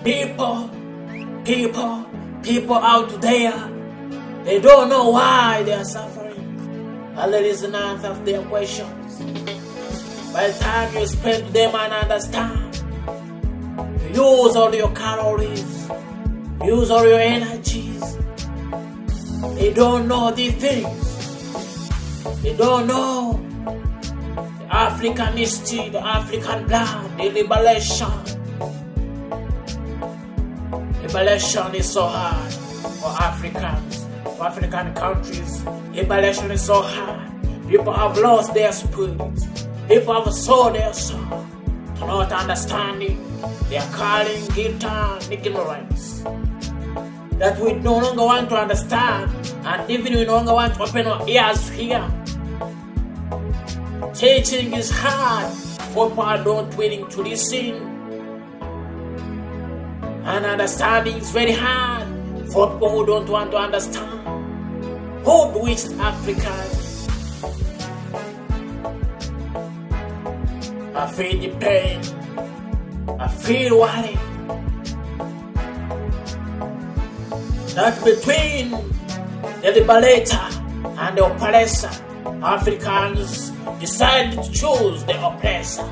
People out there, they don't know why they are suffering. And there is an answer of their questions. By the time you spend them and understand, you use all your calories, use all your energies. They don't know these things. They don't know the African history, the African blood, the liberation. Liberation is so hard for Africans, for African countries. Liberation is so hard. People have lost their spirit. People have sold their soul to not understanding. They are calling guitar ignorance. That we no longer want to understand, and even we no longer want to open our ears to hear. Teaching is hard for people who are not willing to listen. And understanding is very hard for people who don't want to understand. Who bewitched Africans? I feel the pain. I feel worry. That between the liberator and the oppressor, Africans decided to choose the oppressor.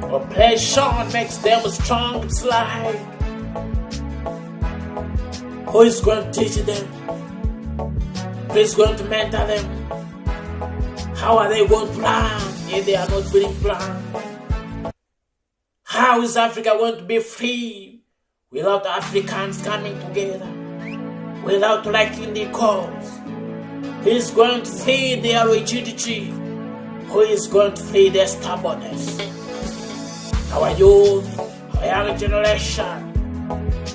Oppression makes them strong. It's like, who is going to teach them? Who is going to mentor them? How are they going to learn if they are not willing to learn? How is Africa going to be free without Africans coming together? Without liking the cause? Who is going to free their rigidity? Who is going to free their stubbornness? Our youth, our young generation,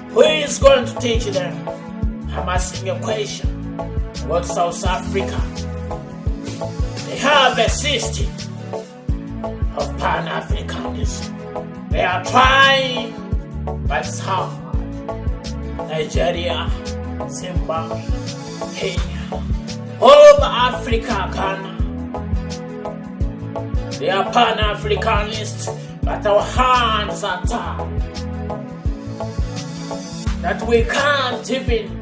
who is going to teach them? I'm asking a question about South Africa. They have a system of Pan-Africanism. They are trying, but it's hard. Nigeria, Zimbabwe, Kenya, all over Africa, Ghana. They are Pan-Africanists. But our hands are tied. That we can't even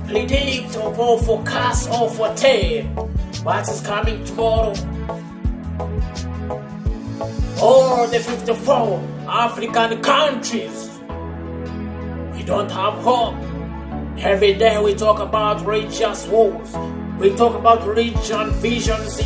predict or forecast or foretell what is coming tomorrow. All the 54 African countries, we don't have hope. Every day we talk about religious wars. We talk about religion visions.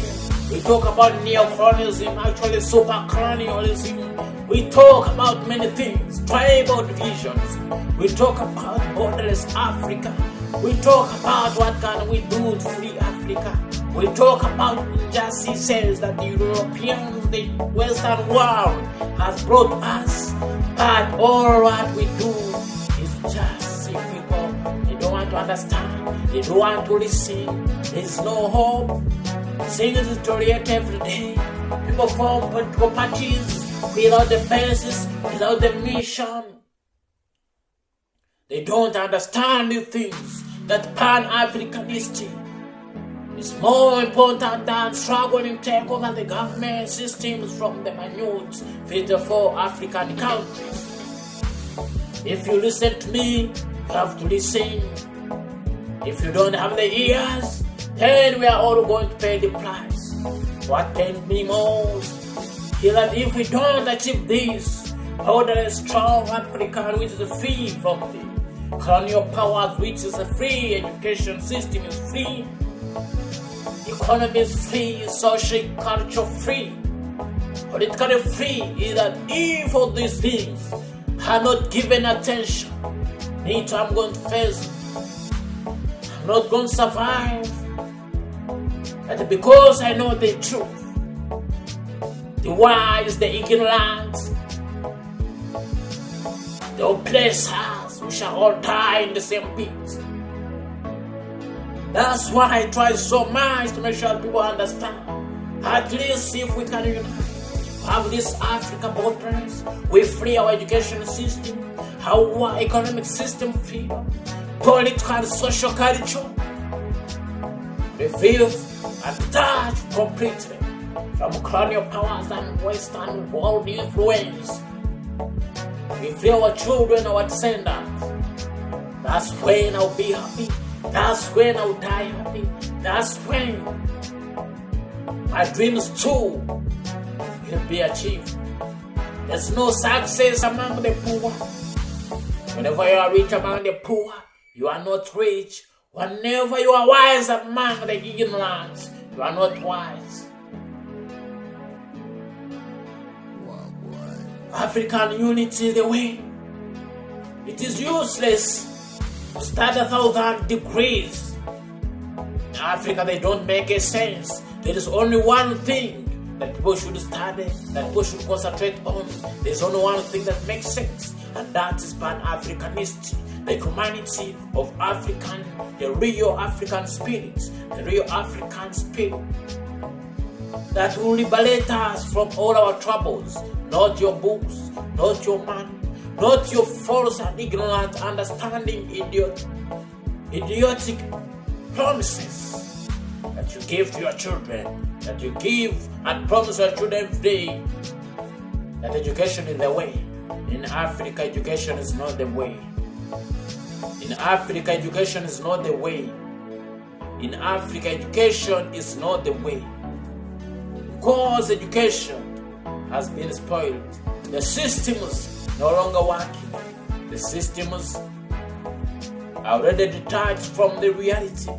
We talk about neocolonialism, actually supercolonialism. We talk about many things, tribal divisions. We talk about borderless Africa. We talk about what can we do to free Africa. We talk about injustices that the Europeans, the Western world has brought us. But all what we do is just see people. They don't want to understand. They don't want to listen. There's no hope. Things deteriorate every day. People form political parties without the basis, without the mission. They don't understand the things that Pan-Africanism is more important than struggling to take over the government systems from the minute 54 African countries. If you listen to me, you have to listen. If you don't have the ears, then we are all going to pay the price. What pains me most is that if we don't achieve this, borderless strong Africa which is free from the colonial powers, which is a free education system is free, economy is free, social culture free, politically free, is that if all these things are not given attention, me too, I'm going to face it. I'm not going to survive. But because I know the truth, the wise, the ignorant, the oppressors, we shall all die in the same pit. That's why I try so much to make sure people understand. At least if we can unite, have this Africa borders, we free our education system, our economic system freedom, political and social culture, revive and detach completely from colonial powers and Western world influence. free our children, our descendants, that's when I'll be happy. That's when I'll die happy. That's when my dreams too will be achieved. There's no success among the poor. Whenever you are rich among the poor, you are not rich. Whenever you are wise among the ignorant, you are not wise. African unity is the way. It is useless to study 1,000 degrees. In Africa, they don't make a sense. There is only one thing that people should study, that people should concentrate on. There's only one thing that makes sense, and that is Pan-Africanist, the humanity of African, the real African spirit, the real African spirit that will liberate us from all our troubles. Not your books, not your money, not your false and ignorant understanding, idiotic promises that you give to your children, that you give and promise your children every day, that education is the way. In Africa, education is not the way. In Africa, education is not the way. In Africa, education is not the way. Because education has been spoiled. The systems no longer working. The systems are already detached from the reality.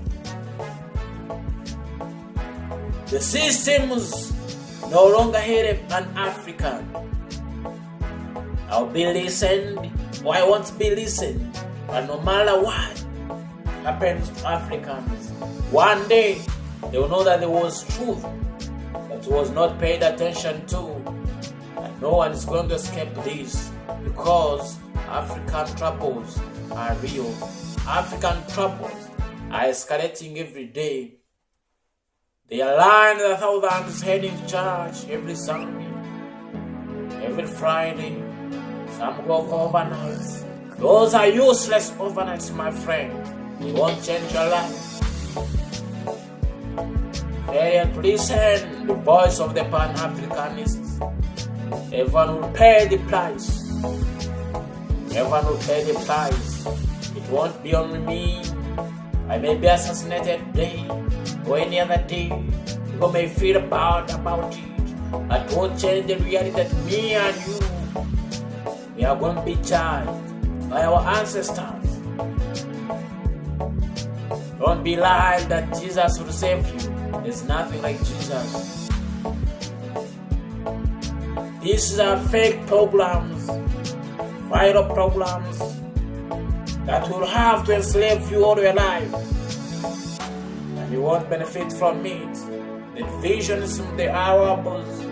The systems no longer help an African. I'll be listened, or I won't be listened. But no matter what happens to Africans, one day they will know that there was truth that was not paid attention to. And no one is going to escape this, because African troubles are real. African troubles are escalating every day. They align the thousands heading to church every Sunday, every Friday. Some go for overnights. Those are useless overnights, my friend. They won't change your life. Failure to listen the voice of the Pan-Africanists. Everyone will pay the price. Everyone will pay the price. It won't be only me. I may be assassinated today or any other day. People may feel bad about it. That won't change the reality that me and you, we are going to be judged by our ancestors. Don't be lied that Jesus will save you. There's nothing like Jesus. These are fake programs, viral programs that will have to enslave you all your life, and you won't benefit from it. The divisions from the Arabs,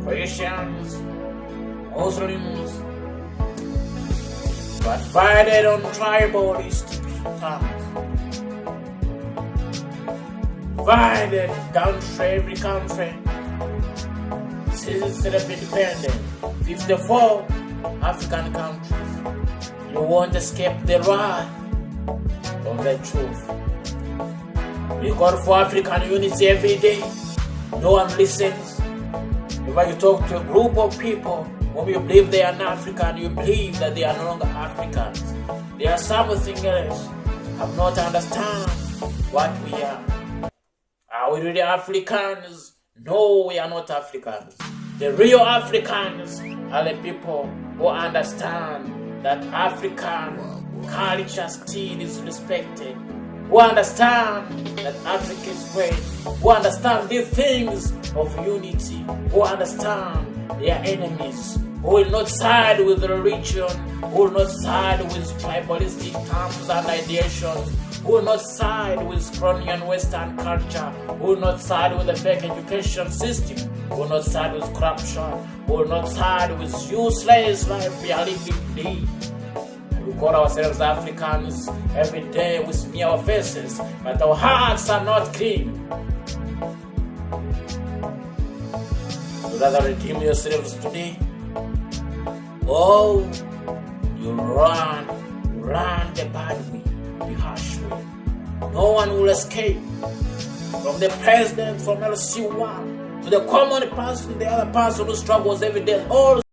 Christians, Muslims, but divided on tribalistic terms. Divided country, every country, since self-independent, 54 African countries. You won't escape the wrath of the truth. We call for African unity every day. No one listens. If you talk to a group of people whom you believe they are African, you believe that they are no longer Africans. They are something else. Have not understand what we are. Are we really Africans? No, we are not Africans. The real Africans are the people who understand that African culture still is respected, who understand that Africa is great, who understand the things of unity, who understand their enemies, who will not side with religion, who will not side with tribalistic terms and ideations, who will not side with colonial Western culture, who will not side with the fake education system, who will not side with corruption, who will not side with useless life we are living today. We call ourselves Africans every day, we smear our faces, but our hearts are not clean. You rather redeem yourselves today? Oh, you run the bad way, the harsh way. No one will escape. From the president, from LC1, to the common person, the other person who struggles every day. All